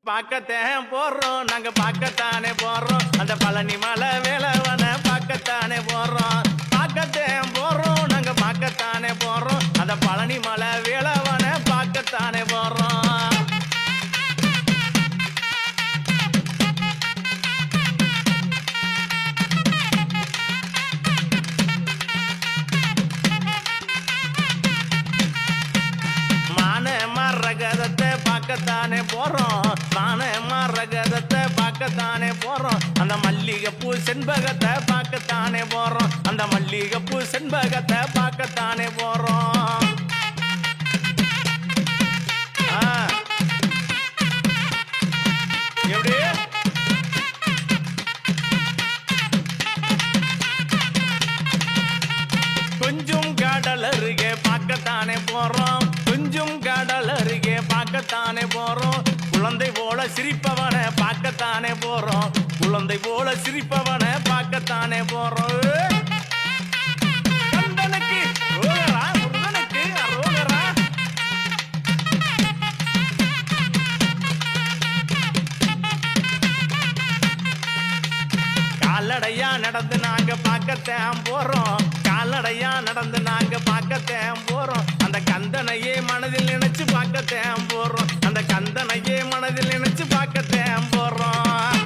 பார்க்கத்தான் போறோம், நாங்க பார்க்கத்தானே போறோம். அந்த பழனி மலை வேலவன பார்க்கத்தானே போறோம். பார்க்கத்தான் போறோம், நாங்க பார்க்கத்தானே போறோம். அந்த பழனி மலை வேலவன பார்க்கத்தானே போறோம். ரகதத்தை பார்க்கத்தானே போறோம், ரகதத்தை பார்க்கத்தானே போறோம். அந்த மல்லிகைப்பூ செண்பகத்தை பார்க்கத்தானே போறோம். அந்த மல்லிகைப்பூ செண்பகத்தை பார்க்கத்தானே போறோம். எப்படி கொஞ்சம் கடல் அருகே பார்க்கத்தானே போறோம். கொஞ்சம் கடல் அருகே பார்க்கத்தானே போறோம். குழந்தை போல சிரிப்பவனை பார்க்கத்தானே போறோம். குழந்தை போல சிரிப்பவனை பார்க்கத்தானே போறோம். கந்தனுக்கு ரோகரா, முருகனுக்கு ரோகரா. கால்நடையா நடந்து நாங்க பார்க்கத்தான் போறோம். கால்நடையா நடந்து நாங்க பார்க்கத்தான் போறோம். அந்த கந்தனையே மனதில் நினைச்சு பார்க்கத்தான் போறோம். அந்த கந்தனையே மனதில் நினைச்சு பார்க்கத்தான் போறோம்.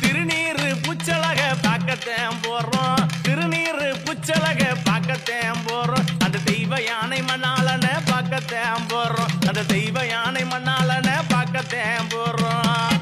திருநீரு புச்சலக பார்க்கத்தான் போறோம். திருநீரு புச்சலக பார்க்கத்தான் போறோம். அந்த தெய்வ யானை மணாலனை பார்க்கத்தான் போறோம். அந்த தெய்வ யானை மணாலனை பார்க்கத்தான் போறோம்.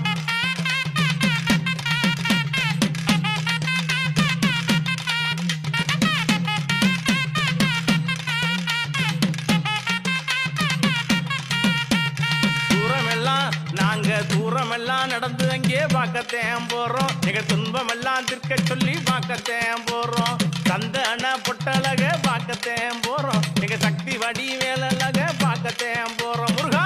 தூரமெல்லாம் நாங்க தூரமெல்லாம் நடந்து அங்கே பார்க்கத்தான் போறோம். எங்க துன்பமெல்லாம் திருக்க சொல்லி பார்க்கத்தான் போறோம். சந்தன பொட்டலக பார்க்கத்தான் போறோம். எங்க சக்தி வடி வேலழக பார்க்கத்தான் போறோம். முருகா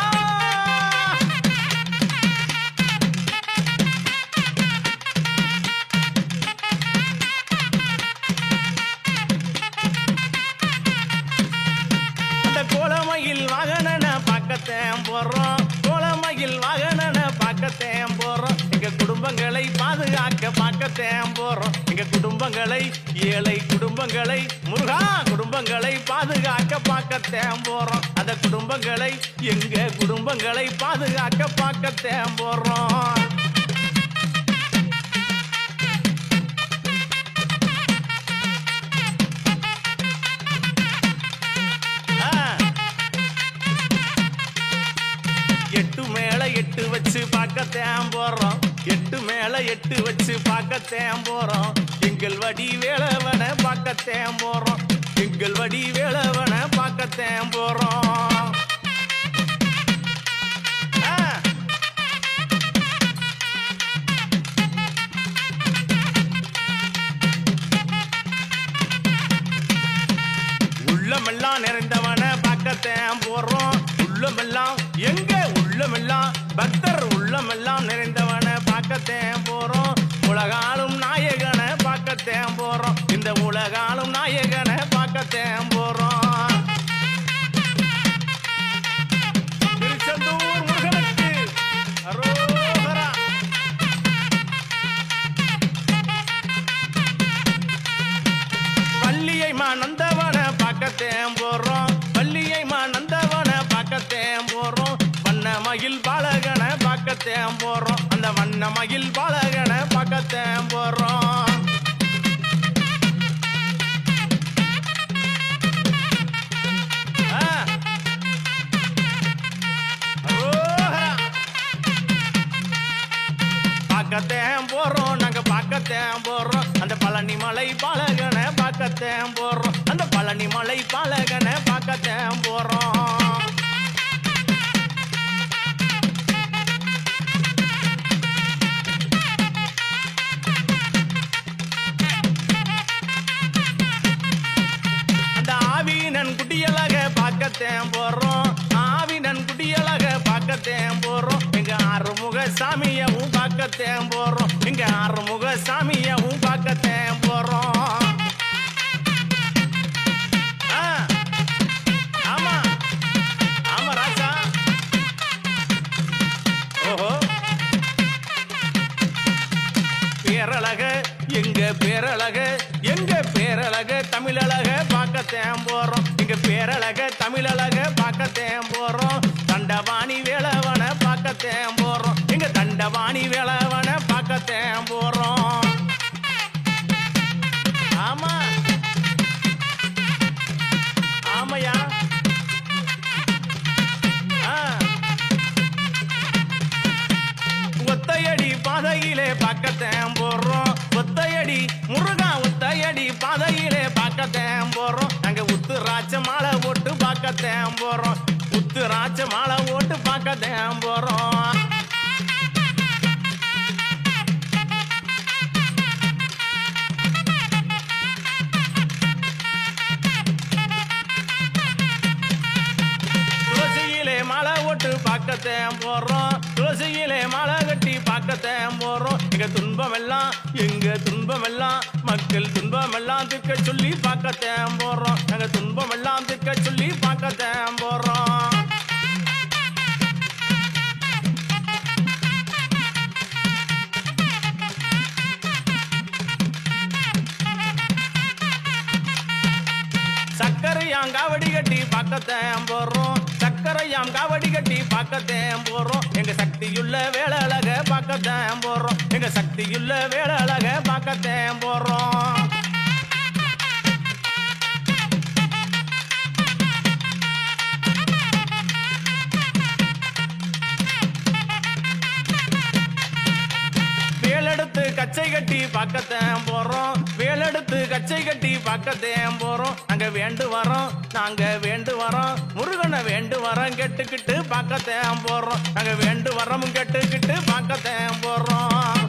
அந்த கோலமயில் வாகனனை பார்க்கத்தான் போறோம். கோலமயில் வாகனனை பார்க்கத்தான் போறோம். எங்க குடும்பங்களை பாதுகாக்க பார்க்கத்தான் போறோம். எங்க குடும்பங்களை ஏழை குடும்பங்களை முருகா குடும்பங்களை பாதுகாக்க பார்க்கத்தான் போறோம். அந்த குடும்பங்களை எங்க குடும்பங்களை பாதுகாக்க பார்க்கத்தான் போறோம். எட்டு மேல எட்டு வச்சு பார்க்கத்தான் போறோம். எட்டு மேல எட்டு வச்சு பார்க்கத்தான் போறோம். எங்கள் வடி வேலவனை பார்க்கத்தான் போறோம். எங்கள் வடி வேலவனை பார்க்கத்தான் போறோம். உள்ளமெல்லாம் நிறைந்தவனை பார்க்கத்தான் போறோம். உள்ளமெல்லாம் எங்க உள்ளமெல்லாம் பக்தர் உள்ளமெல்லாம் நிறைந்தவனை பார்க்கத்தான் போறோம். உலகாலும் நாயகனை பார்க்கத்தான் போறோம். இந்த உலகாலும் நாயகனை பார்க்கத்தான் போறோம். திருச்செந்தூர் முருகனுக்கு அரோகரா. பள்ளியை நந்தவனை பார்க்கத்தான் போறோம். பள்ளியை நந்தவனை பார்க்கத்தான் போறோம். வண்ணமயில் பாலகனை பார்க்கத்தான் போறோம். அந்த வண்ணமயில் பாலகனை பார்க்கத்தான் போறோம். பார்க்கத்தான் போறோம், நாங்க பார்க்கத்தான் போறோம். அந்த பழனி மலை பாலகனை பார்க்கத்தான் போறோம். அந்த பழனி மலை பாலகனை பார்க்கத்தான் போறோம். அந்த ஆவினன் குடியலக பார்க்கத்தான் போறோம். ஆவினன் குடியலக பார்க்கத்தான் போறோம். எங்க ஆறுமுக சாமியவும் பார்க்கத்தான் போறோம். இங்க ஆறுமுக சாமியாவும் பார்க்கத்தேன் போறோம். ஆமா ஆமா ராசா. ஓஹோ பேரழக எங்க பேரழக எங்க பேரழக தமிழழக பார்க்கத்தேன் போறோம். எங்க பேரழக தமிழழக பார்க்கத்தேன் போறோம். தண்டவாணி வேளவன பார்க்கத்தேன் போறோம். எங்க தண்டவாணி வேளவன பார்க்கத்தேன் போறோம். ஆமா ஆமையா. ஒத்தையடி பாதையிலே பார்க்கத்தேன் போறோம். ஒத்தையடி முருகா ஒத்தையடி பாதையிலே பார்க்கத்தேன் போறோம். நாங்க உத்துராட்ச மாலை போட்டு பார்க்கத்தேன் போறோம். உத்துராட்ச மாலை போட்டு பார்க்கத்தேன் போறோம். துளசியிலே மாலை ஓட்டு பார்க்கத்தேன் போறோம். துளசியிலே மாலை கட்டி பார்க்கத்தேன் போறோம். எங்க துன்பம் எல்லாம் மக்கள் துன்பம் எல்லாம் திக்க சொல்லி பார்க்கத்தேன் போறோம். எங்க துன்பம் எல்லாம் திக்க சொல்லி பார்க்கத்தேன் போறோம். சக்கரையாம் காவடி கட்டி பார்க்கத்தேன் போறோம். சக்கரையாம் காவடி கட்டி பார்க்கத்தேன் போறோம். எங்க சக்தியுள்ள வேளழக பார்க்கத்தேன் போறோம். எங்க சக்தியுள்ள வேளழக பார்க்கத்தேன் போறோம். வேலெடுத்து கச்சை கட்டி பார்க்கத்தேன் போறோம். வேலெடுத்து கச்சை கட்டி பார்க்கத்தேன் போறோம். நாங்க வேண்டு வரோம் முருகனை வேண்டு வரோம் கெட்டுக்கிட்டு பார்க்கத்தேன் போறோம். நாங்க வேண்டு வரோம் கெட்டுக்கிட்டு பார்க்கத்தேன் போறோம்.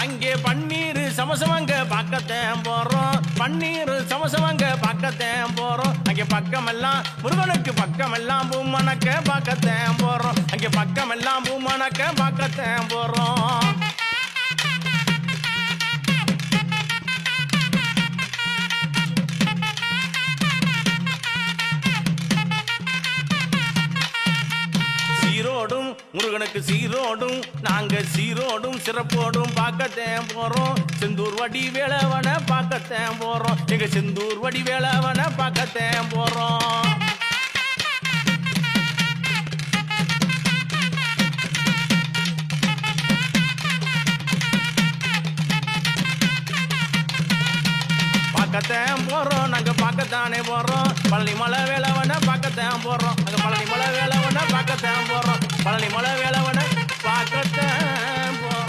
அங்கே பன்னீர் சமசமங்க பார்க்கத்தேன் போறோம். பன்னீர் சமசமங்க பார்க்கத்தேன் போறோம். அங்கே பக்கமெல்லாம் முருகனுக்கு பக்கமெல்லாம் பூமணக்க பார்க்கத்தேன் போறோம். அங்கே பக்கமெல்லாம் பூமணக்க பார்க்கத்தேன் போறோம். சீரோடும் முருகனுக்கு சீரோடும் நாங்க சீரோடும் சிறப்போடும் பார்க்கத்தேன் போறோம். செந்தூர் வடி வேளவன பார்க்கத்தேன் போறோம். எங்க செந்தூர் வடி வேளவன பார்க்கத்தேன் போறோம். பார்க்கத்தேன் போறோம். நாங்க பார்க்கத்தானே போறோம். பழனி மலை வேளவன பார்க்கத்தான் போறோம். நாங்க பழனி மலை வேளவன பார்க்கத்தான் போறோம். பழனி மலை வேளவன பார்க்கத்தான் போறோம்.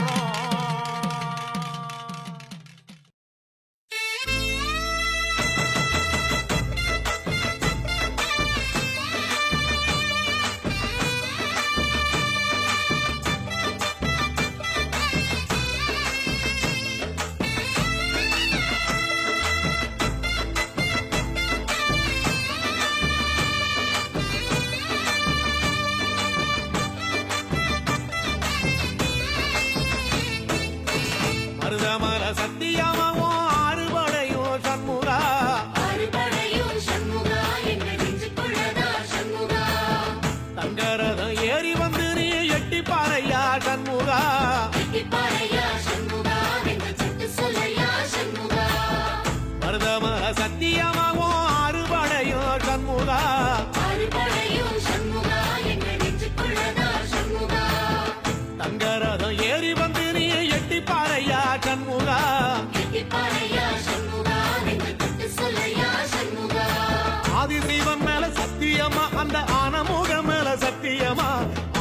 ஆதிசைவம் மேல சத்தியமா அந்த ஆனமுகம் மேல சத்தியமா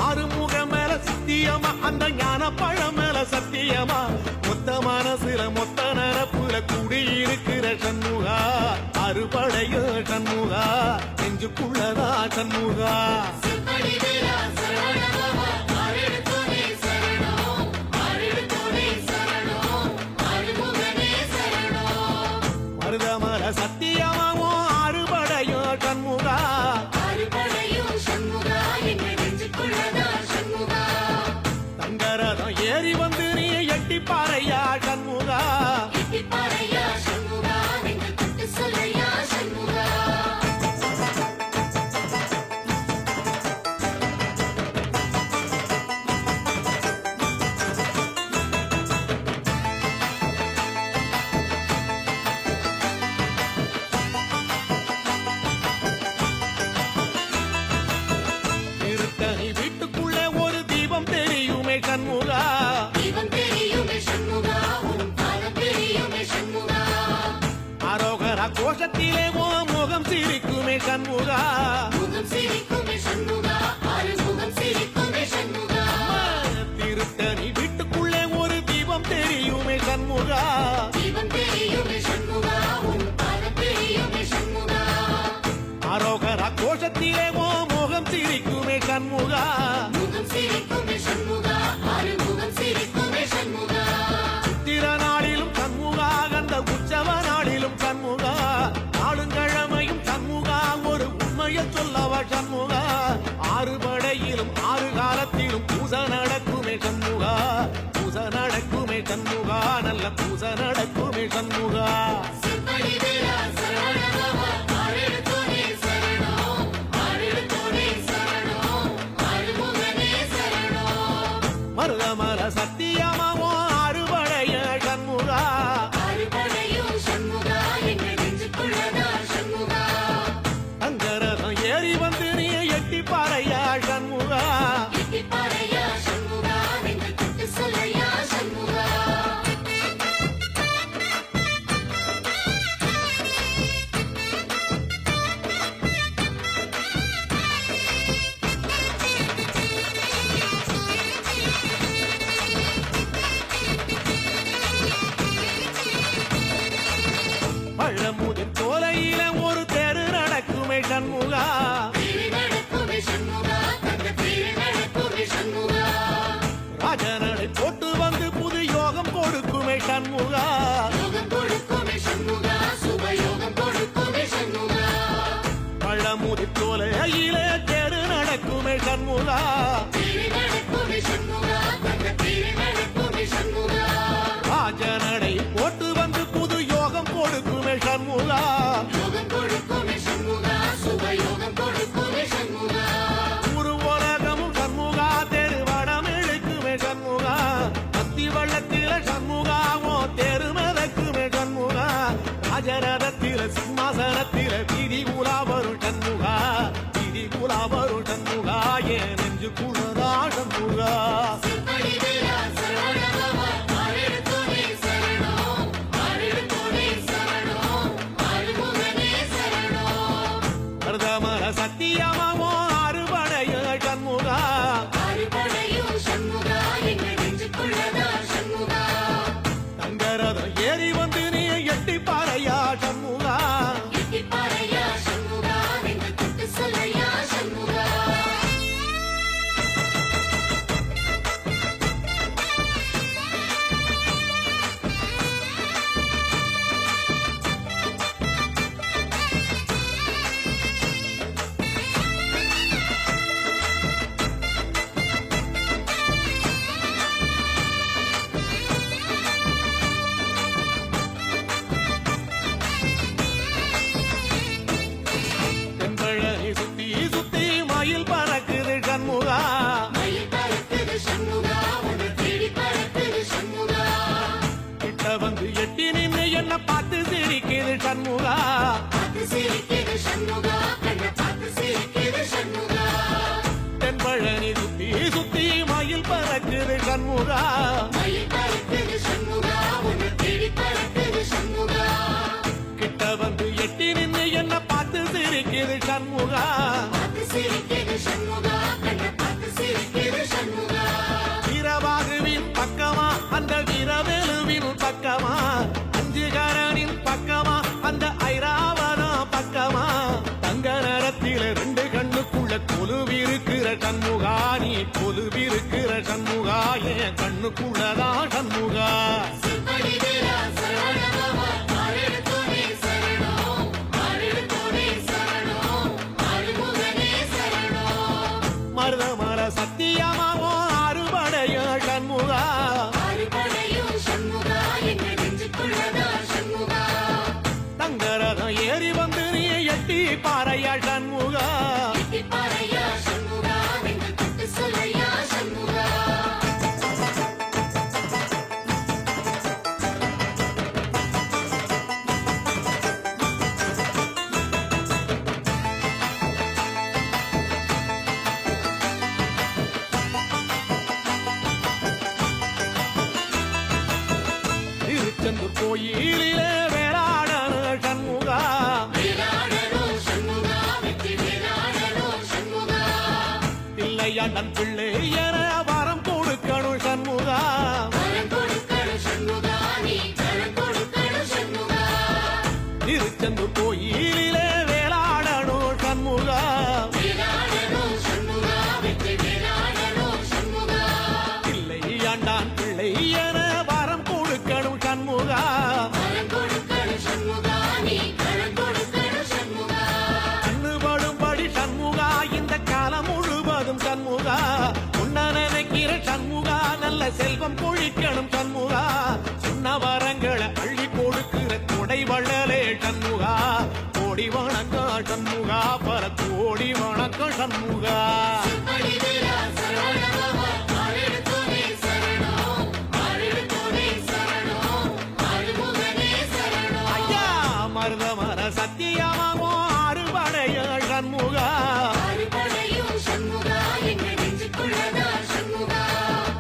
ஆறுமுகம் மேல சத்தியமா அந்த ஞான பழம் மேல சத்தியமா மொத்த மனசுல மொத்த நரப்புல குடியிருக்கிற சண்முகா அறுபடையோ சண்முகா நெஞ்சுக்குள்ளதா சண்முகா மருதமர சத்தியமாவும் ஆறுபடையோ சண்முகா தங்கரதம் ஏறி வந்து நீ எட்டி பாறையா சண்முகா திருத்தணி வீட்டுக்குள்ளே ஒரு தீபம் தெரியுமே சண்முகா அரோகரா கோஷத்திலே ஓ முகம் சிரிக்குமே சண்முகா திருத்தணி வீட்டுக்குள்ளே ஒரு தீபம் தெரியுமே சண்முகா அரோகரா கோஷத்திலே ஓ முகம் சிரிக்குமே சண்முகா சித்திர நாளிலும் சண்முகா கந்த உற்சவ நாளிலும் சண்முகா நாளுங்கிழமையும் சண்முகா ஒரு உண்மையை சொல்லவா சண்முகா ஆறு படையிலும் ஆறு காலத்திலும் பூச நடக்குமே சண்முகா பூச நடக்குமே சண்முகா நல்ல பூச நடக்குமே சண்முகா மருதமர சத்தியமாவோ அறுபடைய சண்முகா தங்கரதம் ஏறி வந்து நீ எட்டி பாறையா சண்முகா பழமுதிர் தோலையில ஒரு தெரு நடக்குமே சண்முகா ராஜனடை போட்டு வந்து புது யோகம் கொடுக்குமே சண்முகா பழமுதிர் தோலையில தெரு நடக்குமே சண்முகா ராஜனடை போட்டு வந்து புது யோகம் கொடுக்குமே சண்முகா ஒரு உலகமும் சண்முகா தெருவடம் இழுக்குமே சண்முகா அத்தி வள்ளத்தில சண்முகாவோ தெரு மிதக்குமே சண்முகா ராஜரதத்தில சிம்மாசனத்தில வீதி உலா வரும் சண்முகா வீதி உலா வரும் சண்முகா ஏன் நெஞ்சு குளதா சண்முகா மருதமர சத்தியமாவோ அறுபடைய சண்முகா தங்கரதம் ஏறி வந்து நீ எட்டி பாறையா சண்முகா தென்பழனி சுத்தி சுத்தி மயில் பறக்குது சண்முகா கிட்ட வந்து எட்டி நின்று என்ன பார்த்து சிரிக்குது சண்முகா தென்பழனி சுத்தி சுத்தி மயில் பறக்குது சண்முகா கிட்ட வந்து எட்டி நின்று என்ன பார்த்து சிரிக்குது சண்முகா வீரவாகுவின் பக்கமா அந்த வீரவேலுவின் பக்கமா அஞ்சுகாரனின் பக்கமா அந்த ஐராவதம் பக்கமா தங்க நேரத்தில ரெண்டு கண்ணுக்குள்ள கொலுவிருக்கிற சண்முகா நீ கொலுவிருக்கிற சண்முகா என் கண்ணுக்குள்ளதான் சண்முகா அண்ணன் பிள்ளை என வரம் கொடுக்கணும் சண்முகா. திருச்செந்தூர் கோயிலிலே வேளாடணும் சண்முகா. பிள்ளை ஆண்டான் பிள்ளை என வரம் கொடுக்கணும் சண்முகா. கண்ணுபடும்படி சண்முகா இந்த காலம் முழுவதும் சண்முகா. உன்ன நினைக்கிற சண்முகா நல்ல செல்வம் பொழிக்கணும் சண்முகா. சொன்ன வரங்களை அள்ளி கொடுக்கிற கொடை வள்ளலே சண்முகா. கோடி வணக்கம் சண்முகா, பல கோடி வணக்கம் சண்முகா. ஐயா மருதமர சத்தியமாமோ அறுபடைய சண்முகா.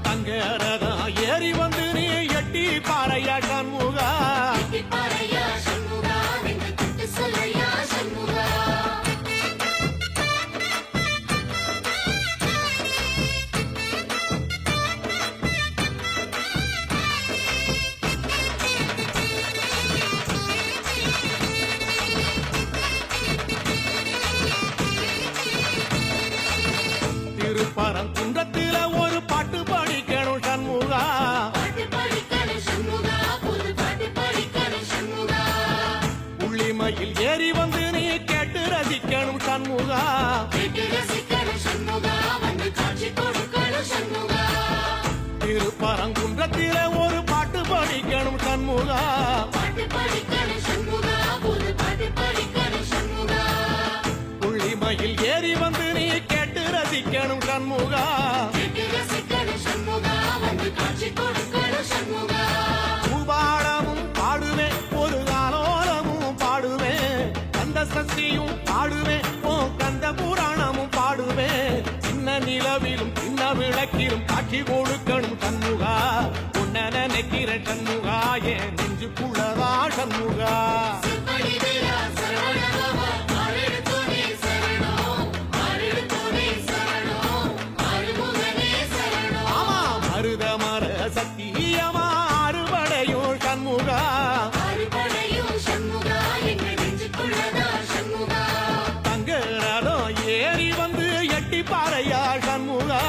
தங்கரதா ஏறி வந்து நீ எட்டி பாறையா சண்முகா. திருப்பரங்குன்றத்தில ஒரு பாட்டு படிக்கணும் சண்முகா. உள்ளிமையில் ஏறி வந்து நீ கேட்டு ரசிக்கணும் சண்முகா. திருப்பரங்குன்றத்தில ஒரு பாட்டு படிக்கணும் சண்முகா. உள்ளிமையில் ஏறி வந்து நீ கேட்டு ரசிக்கணும் சண்முகா. பூபாடமும் பாடுவேன் ஒரு ஆலோலமும் பாடுவேன். கந்த சக்தியும் பாடுவேன் ஓ கந்த புராணமும் பாடுவேன். சின்ன நிலவிலும் சின்ன விளக்கிலும் காட்சி கொடுக்கணும் சண்முகா. உன்ன நினைக்கிற சண்முகா என் நெஞ்சுக்குள்ளதா சண்முகா. மருதமர சத்தியமா அறுபடையும் சண்முகா. தங்கரதம் ஏறி வந்து எட்டி பாறையா சண்முகா.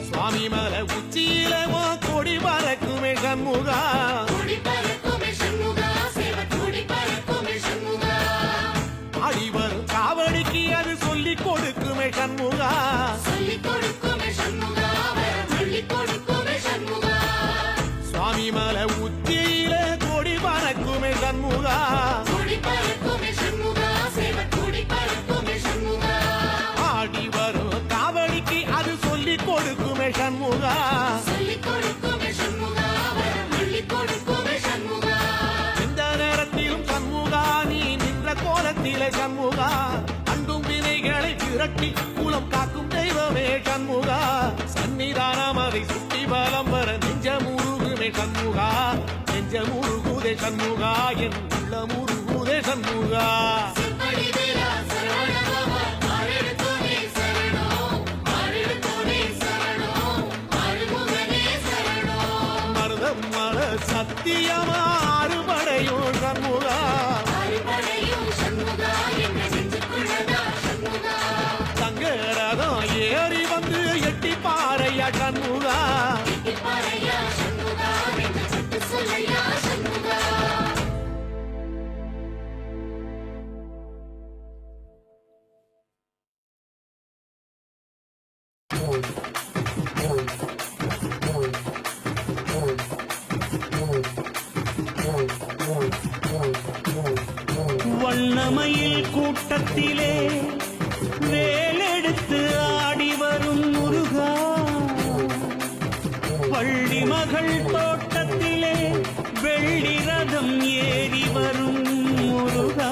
சுவாமி மலை உச்சியில கொடி பறக்குமே சண்முகா. ஆடி வரும் காவடிக்கு அது சொல்லிக் கொடுக்குமே சண்முகா. சுவாமி மலை உச்சியில கொடி பறக்குமே சண்முகா. ஆடி வரும் காவடிக்கு அது சொல்லிக் கொடுக்குமே சண்முகா. இந்த நேரத்திலும் சண்முகா நீ நின்ற கோலத்திலே சண்முகா. அண்டும் வினைகளை விரட்டி குலம் காக்கும் தெய்வமே சண்முகா. சன்னிதானம் அதை சுற்றி பலம் வர நெஞ்ச முருகுமே சண்முகா. நெஞ்ச முருகுதே சண்முகா என் உள்ள முருகுதே சண்முகா. மருதமர சத்தியமா அறுபடையும் சண்முகா. தங்கரதம் ஏறி வந்து எட்டி பாறையா சண்முகா. வண்ணமயில் கூட்டத்திலே வேலெடுத்து வேலெடுத்து ஆடி வரும் முருகா, வள்ளி மகள் தோட்டத்திலே வெள்ளி ரதம் ஏறி வரும் முருகா,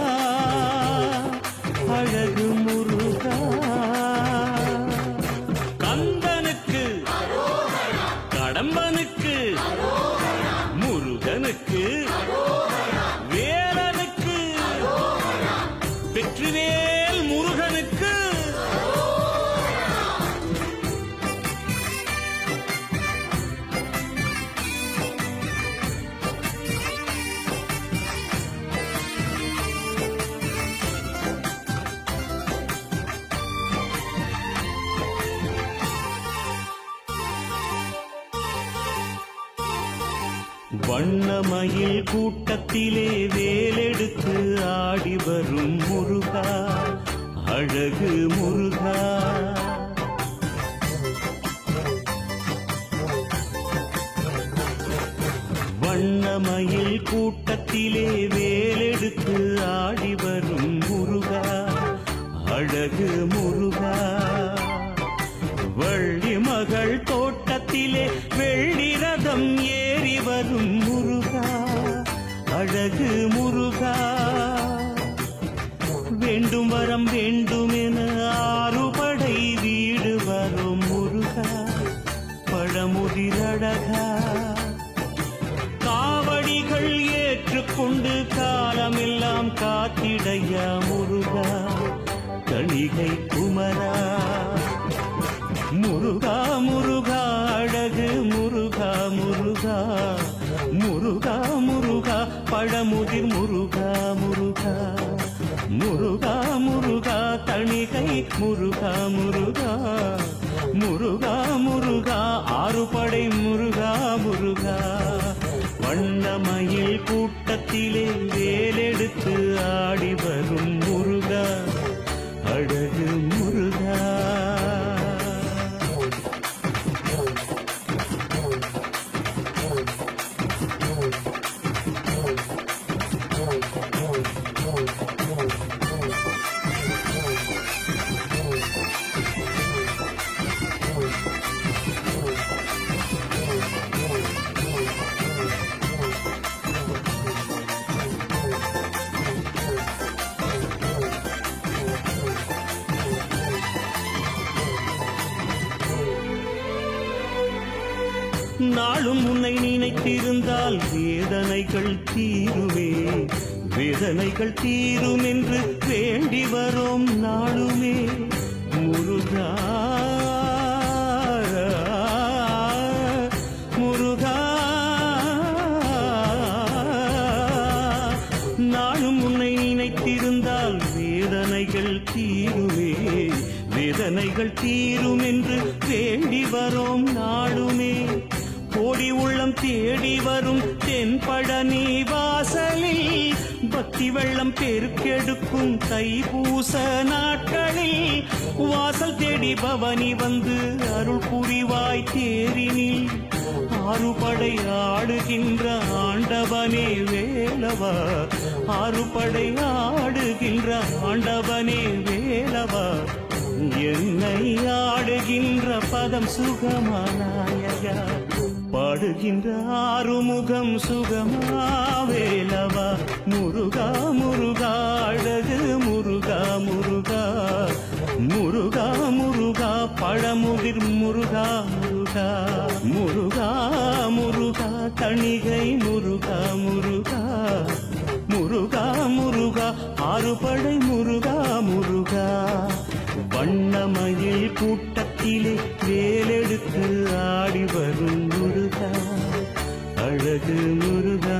அழகு முருகா. கந்தனுக்கு, கடம்பனுக்கு, முருகனுக்கு, வேலனுக்கு, வெற்றிவேல் முருகனுக்கு. வண்ணமயில் கூட்டத்திலே வேலெடுத்து ஆடி வரும் முருகா, அழகு முருகா. வண்ணமயில் கூட்டத்திலே வேலெடுத்து ஆடி வரும் முருகா, அழகு முருகா. வள்ளி மகள் தோட்டத்திலே வெள்ளி ரதம் ஏறி வரும் முருகா, அழகு முருகா. வேண்டும் வரம் வேண்டுமென ஆறுபடை வீடு வரும் முருகா, பழமுதிரழகா. காவடிகள் ஏற்றுக்கொண்டு காலமெல்லாம் காத்திடையா முருகா, கணிகை குமரா. முருகா முருகா அழகு முருகா முருகா, முருகா முருகா பழமுதிர் முருகா முருகா, முருகா முருகா தணிகை முருகா முருகா, முருகா முருகா ஆறுபடை முருகா முருகா. வண்ணமயில் கூட்டத்திலே வேலெடுத்து ஆடி வரும் முருகா, அழகு முருகா. நாளும் உன்னை நினைத்திருந்தால் வேதனைகள் தீருமே, வேதனைகள் தீரும் என்று வேண்டி வரும் நாளுமே முருகா, முருகா. நாளும் உன்னை நினைத்திருந்தால் வேதனைகள் தீருமே, வேதனைகள் தீரும் என்று வேண்டி வரும் நாளுமே. கோடி உள்ளம் தேடி வரும் தென்பழனி வாசலில் பக்தி வெள்ளம் பெருக்கெடுக்கும் தைப்பூச நாட்களில் வாசல் தேடி பவனி வந்து அருள் புரிவாய் தேரினில். ஆறுபடை ஆடுகின்ற ஆண்டவனே வேலவா, ஆறுபடை ஆடுகின்ற ஆண்டவனே வேலவா. என்னை ஆடுகின்ற பதம் சுகமானாயா, பாடுகின்ற ஆறுமுகம் சுகமா வேலவா. முருகா முருகா அழகு முருகா முருகா, முருகா முருகா பழமுதிர் முருகா முருகா, முருகா முருகா தணிகை முருகா முருகா, முருகா முருகா ஆறுபடை முருகா முருகா. வண்ணமயில் கூட்டத்திலே வேலெடுத்து ஆடி வரும் முருகா, அழகு முருகா.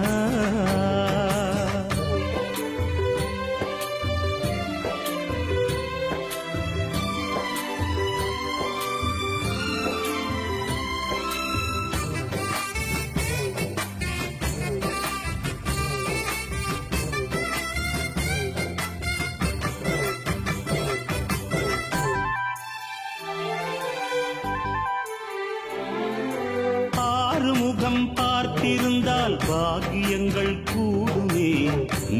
முகம் பார்த்திருந்தால் பாக்கியங்கள் கூடுமே,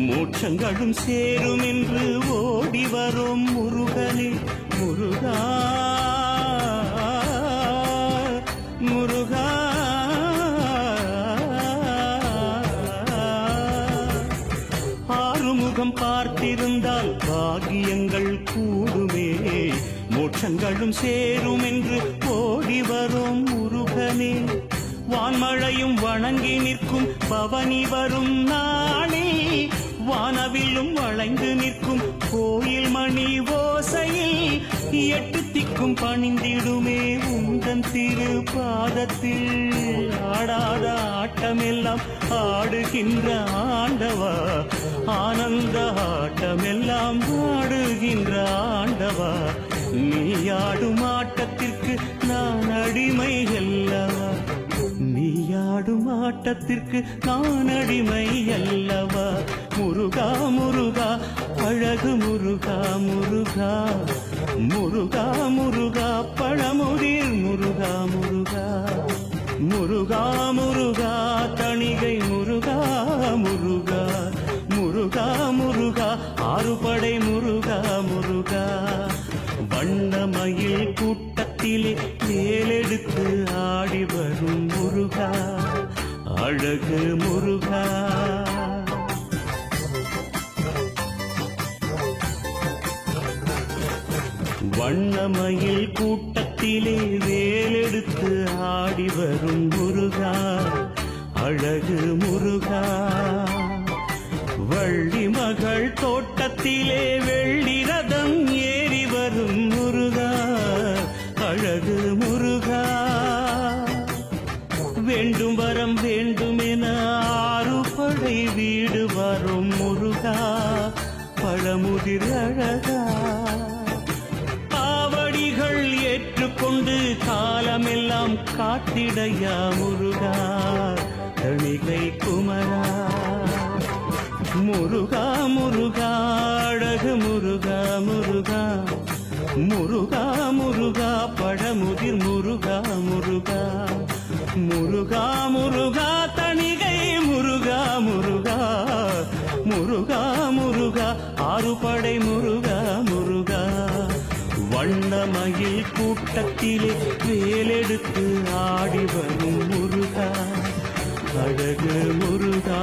மோட்சங்களும் சேரும் என்று ஓடி வரும் முருகனே முருகா முருகா ஆறுமுகம் பார்த்திருந்தால் பாகியங்கள் கூடுமே மோட்சங்களும் சேரும் என்று ஓடி வரும் முருகனே வான்மழையும் வணங்கி நிற்கும் பவனி வரும் நாளே வானவிலும் வளைந்து நிற்கும் கோயில் மணி ஓசையில் எட்டு திக்கும் பணிந்திடுமே உந்தன் திரு பாதத்தில் ஆடாத ஆட்டமெல்லாம் ஆடுகின்ற ஆண்டவா ஆனந்த ஆட்டமெல்லாம் ஆடுகின்ற ஆண்டவா நீ ஆடும் ஆட்டத்திற்கு நான் அடிமை அல்லவா நீயாடும் ஆட்டத்திற்கு நான் அடிமை அல்லவா முருகா முருகா அழகு முருகா முருகா முருகா முருகா பழமுதிர் முருகா முருகா முருகா முருகா தணிகை முருகா முருகா முருகா முருகா ஆறுபடை முருகா முருகா வண்ணமயில் கூட்டத்திலே வேலெடுத்து ஆடி வரும் முருகா அழகு முருகா வண்ணமயில் கூட்டத்திலே வேலெடுத்து ஆடி வரும் முருகா அழகு முருகா வள்ளி மகள் தோட்டத்திலே வெள்ளி ரதம் ஏறி வரும் முருகா அழகு முருகா வேண்டும் வரம் வேண்டுமென ஆறுபடை வீடு வரும் முருகா பழமுதிர் அழகா ஆவடிகள் ஏற்றுக்கொண்டு காலமெல்லாம் காத்திடையா முருகா தணிகை குமரா முருகா முருகா அழகு முருகா முருகா முருகா முருகா பழமுதிர் முருகா முருகா முருகா முருகா தணிகை முருகா முருகா முருகா முருகா ஆறுபடை முருகா முருகா வண்ணமயில் கூட்டத்திலே வேலெடுத்து ஆடி வரும் முருகா அழகு முருகா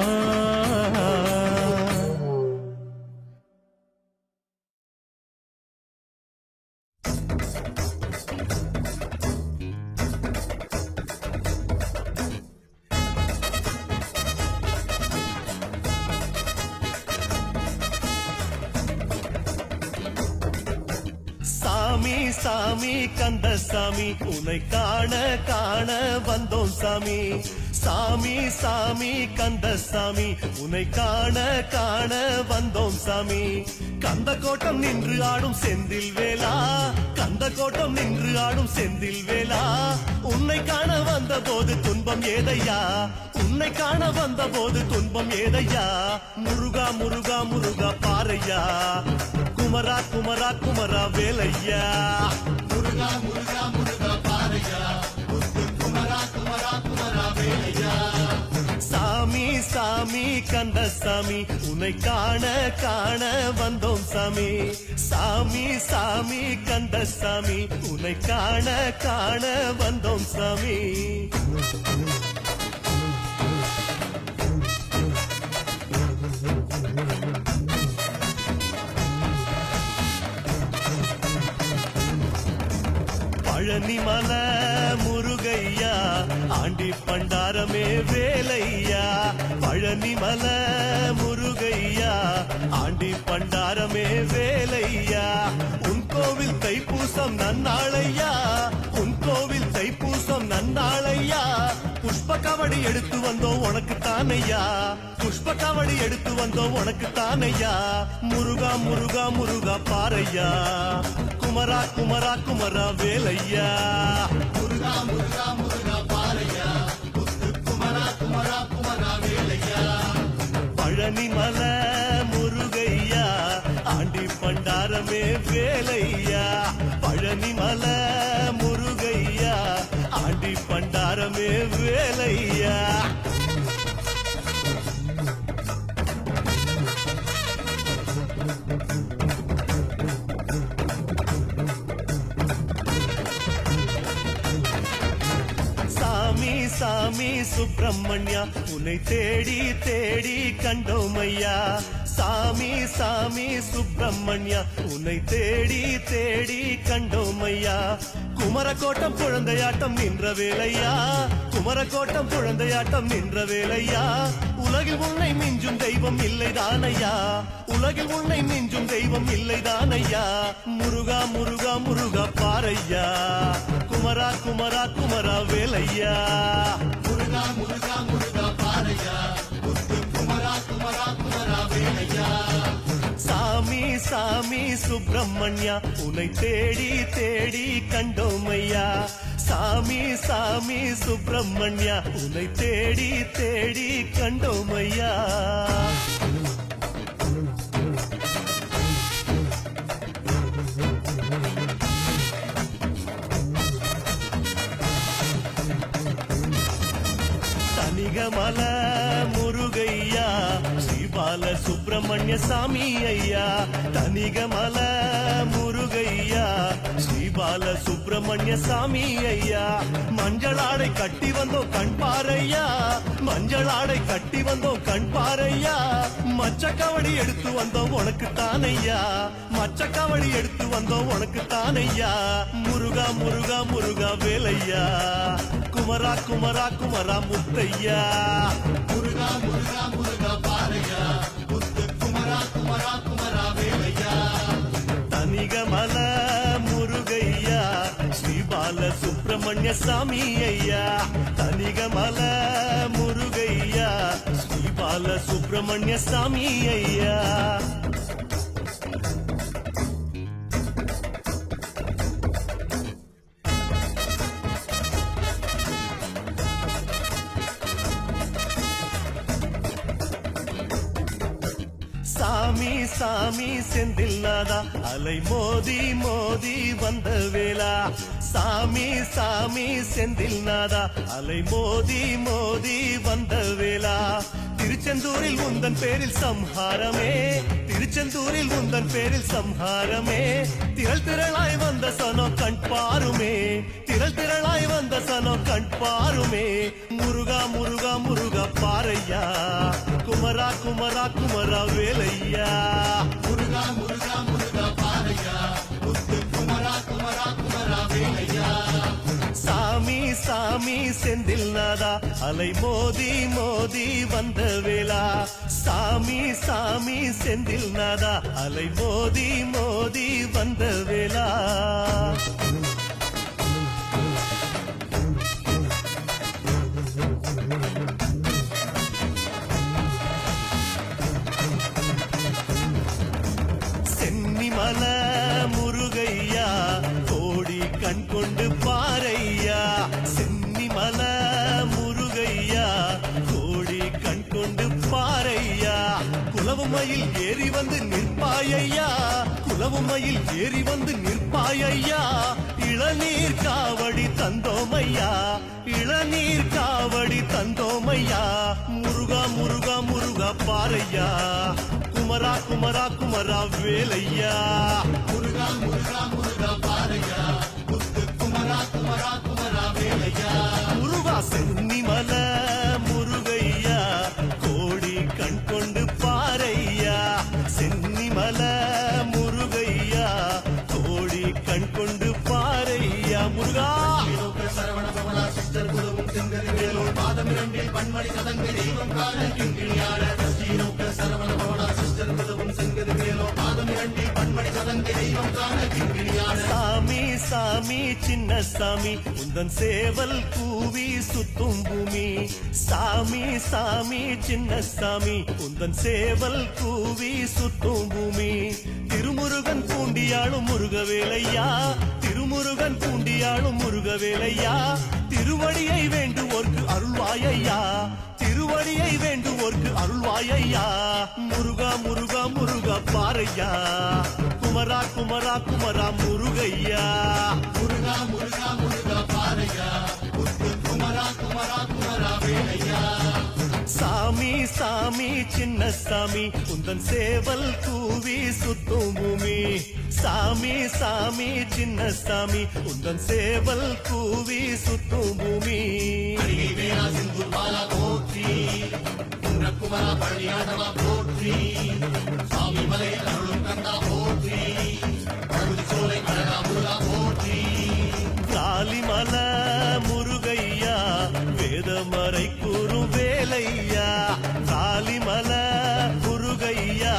சாமி சாமி கந்தசாமி உன்னை காண காண வந்தோம் சாமி சாமி சாமி கந்தசாமி உன்னை காண காண வந்தோம் சாமி கந்த கோட்டம் நின்று ஆடும் செந்தில் வேளா கந்த கோட்டம் நின்று ஆடும் செந்தில் வேளா உன்னை காண வந்த போது துன்பம் ஏதையா உன்னை காண வந்த போது துன்பம் ஏதையா முருகா முருகா முருகா பாரையா குமரா குமரா குமரா வேலையா முருகா முருகா முருகா பாரையா குமரா குமரா குமரா வேலையா சாமி சாமி கந்தசாமி உன்னை காண காண வந்தோம் சாமி சாமி சாமி கந்தசாமி உன்னை காண காண வந்தோம் சாமி பழனிமல முருகையா ஆண்டி பண்டாரமே வேலையா பழனிமல முருகையா ஆண்டி பண்டாரமே வேலையா உன் கோவில் தைப்பூசம் நன்னாளையா உன் கோவில் தைப்பூசம் நன்னாளையா புஷ்ப கவடி எடுத்து வந்தோம் உனக்கு தானையா புஷ்ப கவடி எடுத்து வந்தோம் உனக்கு தானையா முருகா முருகா முருகா பாரையா குமரா குமரா குமரா வேலையா முருகா முருகா முருகா பாரையா குமரா குமரா குமரா வேலையா பழனிமல முருகையா ஆண்டி பண்டாரமே வேலையா பழனிமல முருகையா ஆண்டி பண்டாரமே வேலையா சுப்பிரமணியா உன்னை தேடி தேடி கண்டோமையா சாமி சாமி சுப்பிரமணியா உன்னை தேடி தேடி கண்டோமையா குமரக்கோட்டம் குழந்தையாட்டம் நின்ற வேலையா குமரக்கோட்டம் குழந்தையாட்டம் நின்ற வேலையா உலகில் உன்னை மிஞ்சும் தெய்வம் இல்லைதானையா உலகில் உன்னை மிஞ்சும் தெய்வம் இல்லைதானையா முருகா முருகா முருகா பாரையா குமரா குமரா குமரா வேலையா முருகா முருகா முருகா பாரையா குமரா குமரா குமரா வேலையா சாமி சாமி சுப்பிரமணியா உன்னை தேடி தேடி கண்டோமையா சாமி சாமி சுப்பிரமணியா உன்னை தேடி தேடி கண்டோமையா தனிகமல முருகையா ஸ்ரீபால சுப்பிரமணிய சாமி ஐயா தனிகமல முருகையா ஸ்ரீபால சுப்பிரமணிய சாமி ஐயா மஞ்சளாடை கட்டி வந்தோம் கண் பாரையா மஞ்சளாடை கட்டி வந்தோம் கண் பாரையா மச்சக்கவடி எடுத்து வந்தோம் உனக்கு தானையா மச்சக்கவடி எடுத்து வந்தோம் உனக்கு தானையா முருகா முருகா முருகா வேலையா குமரா குமரா குமரா முத்தையா முருகா முருகா முருகா பாரையா குமரா குமரா குமரா வேலையா தனிகமல முருகையா ஸ்ரீபால சுப்பிரமணிய சாமி ஐயா தனிகமல முருகையா ஸ்ரீபால சுப்பிரமணிய சாமி ஐயா சாமி சாமி செந்தில்நாதா அலை மோதி மோதி வந்த வேளா சாமி சாமி செந்தில்நாதா அலை மோதி மோதி வந்த வேளா திருச்செந்தூரில் உந்தன் பேரில் சம்ஹாரமே திருச்செந்தூரில் உந்தன் பேரில் சம்ஹாரமே திரள் திரளாய் வந்த சனோ கண் பாருமே திரள் திரளாய் வந்த சனோ கண் பாருமே முருகா முருகா முருகா பாரையா குமரா குமரா குமரா வேலையா முருகா முருகா முருகா பாரையா குமரா குமரா குமரா வேலையா சாமி சாமி செந்தில்நாதா அலை மோதி மோதி வந்த வேளா சாமி சாமி செந்தில்நாதா அலை மோதி மோதி வந்த வேளா சென்னிமல முருகையா கோடி கண் கொண்டு பாரையா சென்னிமல முருகையா கோடி கண் கொண்டு பாரையா குலவுமையில் ஏறி வந்து நிற்பாயையா குலவுமையில் ஏறி வந்து நிற்பாயையா இளநீர் காவடி தந்தோமையா இளநீர் காவடி தந்தோமையா முருகா முருகா முருகா பாரையா குமரா குமரா குமரா வேலையா முருகா முருகா முருகா பாரையா குமரா குமரா குமரா வேலையா முருகா சென்னிமல முருகையா கோடி கண் கொண்டு பாரையா சென்னிமல முருகையா கோடி கண் கொண்டு பாரையா முருகா சரவண பவனா சிஸ்டர் குலவும் செங்கரி வேலோர் பாதம் இரண்டில் பன்மணி சதங்கை தெய்வம் காண கிங்கிணியாட ஸ்ரீநோக்க சரவண பவனா சிஸ்டர் குலவும் செங்கரி வேலோர் பாதம் இரண்டில் பன்மணி சதங்கை தெய்வம் காண கிங்கிணியாட சாமி சாமி சின்ன சாமி உந்தன் சேவல் கூவி சுத்தும் பூமி சாமி சாமி சின்ன சாமி உந்தன் சேவல் கூவி சுத்தும் பூமி திருமுருகன் பூண்டியாளும் முருகவேலையா திருமுருகன் பூண்டியாளும் முருகவேலையா திருவடியை வேண்டுவோர்க்கு அருள்வாயையா திருவடியை வேண்டுவோர்க்கு அருள்வாயையா முருகா முருகா முருகா பாரையா குமரா குமரா குமரா முருகையா முருகா முருகா முருகா பாரையா குமரா குமரா குமரா வேலையா சாமி சாமி சின்ன சாமி உந்தன் சேவல் கூவி சுத்தும் பூமி சாமி சாமி சின்ன சாமி உந்தன் சேவல் கூவி சுத்தும் பூமி அடிகை வேளா சிந்தூர் பாலா போற்றி குமரா பழனியாண்டவா போற்றி சாமி மலை அருளும் கந்தா போற்றி பழுதி சோலை அழகா முருகா போற்றி காலிமல முருகையா வேதமறை கூறும் வேலையா காலிமல முருகையா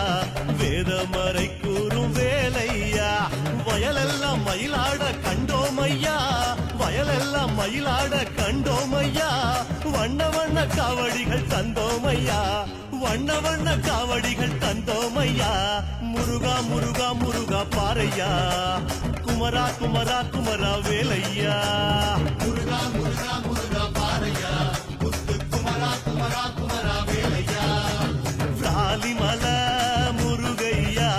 வேதமறை கூறும் வேலையா வயலெல்லாம் மயிலாட கண்டோமையா வயலெல்லாம் மயிலாட கண்டோமையா வண்ண வண்ண காவடிகள் தந்தோமையா வண்ண வண்ண காவடிகள் தந்தோமையா முருகா முருகா முருகா பாறையா குமரா குமரா குமரா வேலையா முருகா முருகா முருகா பாறையா முத்து குமரா குமரா குமரா வேலையா ராலிமல முருகையா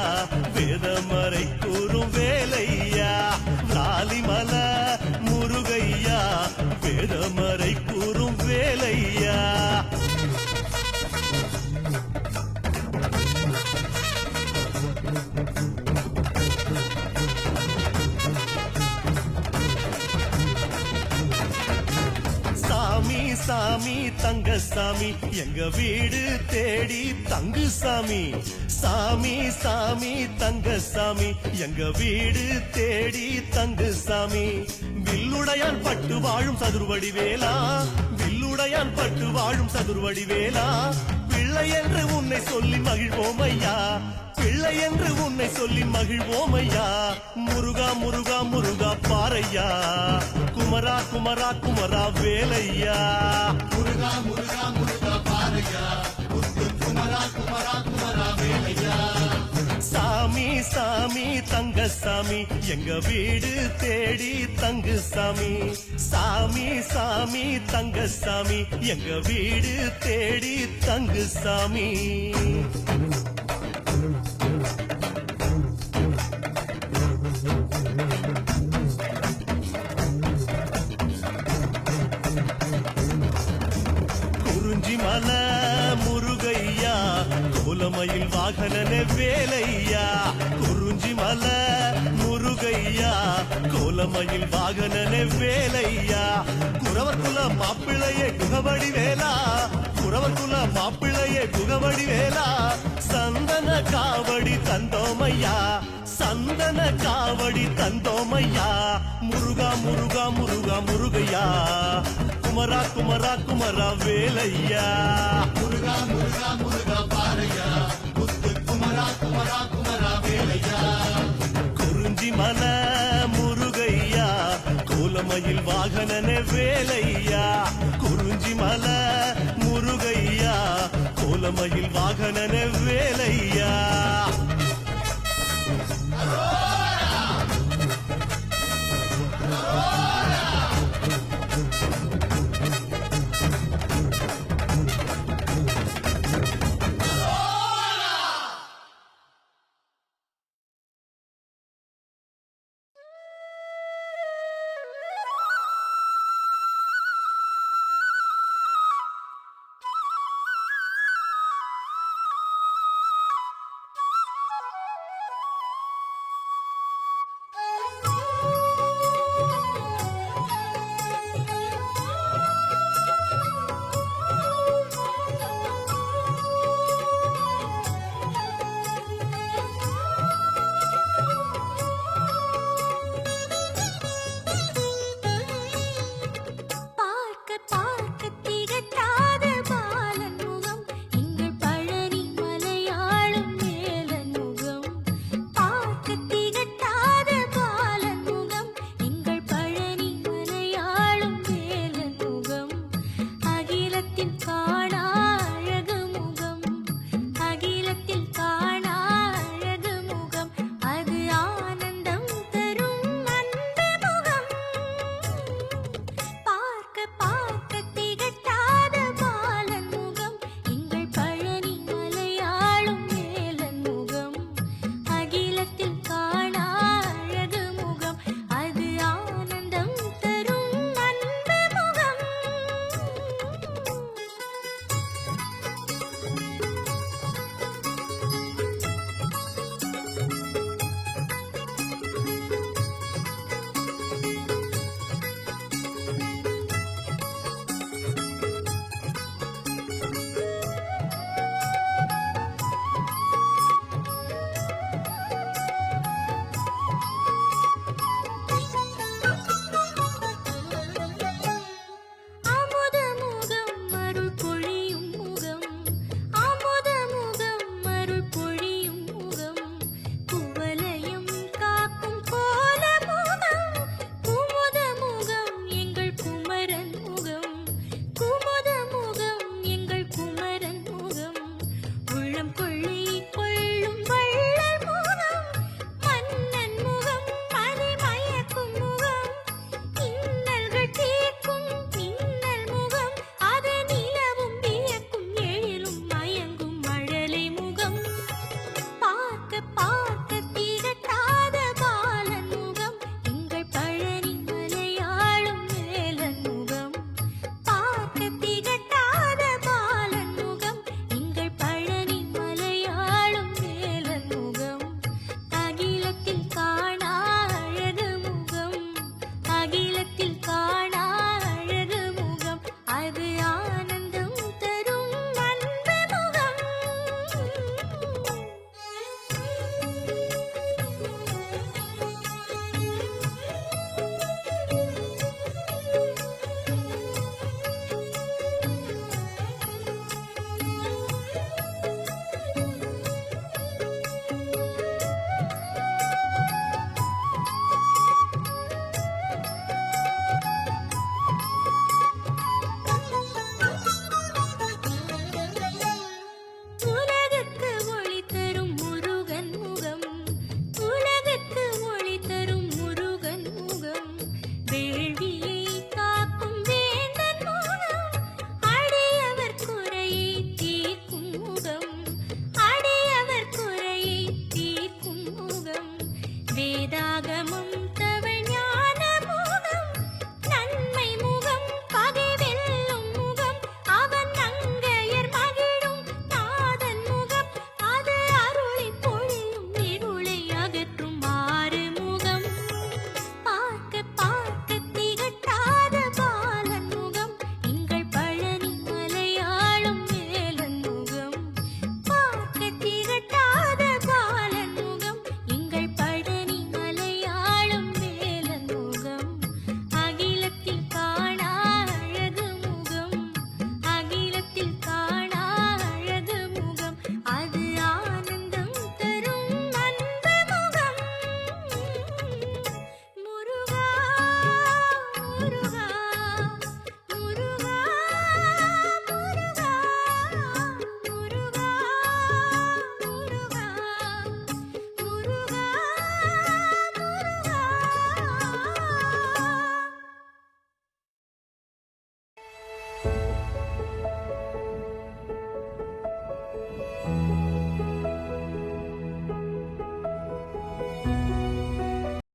வேதமறை கூறும் வேலையா ராலிமல முருகையா வேதமறை கூறும் வேலையா சாமி சாமி தங்க சாமி எங்க வீடு தேடி தங்கு சாமி சாமி சாமி தங்க சாமி எங்க வீடு தேடி தங்கு சாமி வில்லுடையான் பட்டு வாழும் சதுர்வடி வேலா வில்லுடையான் பட்டு வாழும் சதுர்வடி வேலா பிள்ளை என்று உன்னை சொல்லி மகிழ்வோம் ஐயா பிள்ளை என்று உன்னை சொல்லி மகிழ்வோம் ஐயா முருகா முருகா முருகா பாறையா குமரா குமரா குமரா வேலையா முருகா முருகா முருகா பாறையா முத்து குமரா குமரா குமரா வேலையா சாமி சாமி தங்க சாமி எங்க வீடு தேடி தங்கு சாமி சாமி சாமி தங்க சாமி எங்க வீடு தேடி தங்கு சாமி குறிஞ்சி மல முருகையா கோலமயில் வாகனனே வேலையா குறிஞ்சி மல முருகையா கோலமயில் வாகனனே வேலையா குறவர் குல மாப்பிள்ளையே குகவடி வேலா குறவர் குல மாப்பிள்ளையே குகவடி வேலா சந்தன காவடி தந்தோமையா சந்தன காவடி தந்தோமையா முருகா முருகா முருகா முருகையா குமரா குமரா குமரா வேலையா முருகா முருகா முருகா பாறையா முத்து குமரா குமரா குமரா வேலையா குறிஞ்சி மல முருகையா கோலமயில் வாகனனே வேலையா குறிஞ்சி மல முருகையா கோலமயில் வாகனனே வேலையா பார்க்க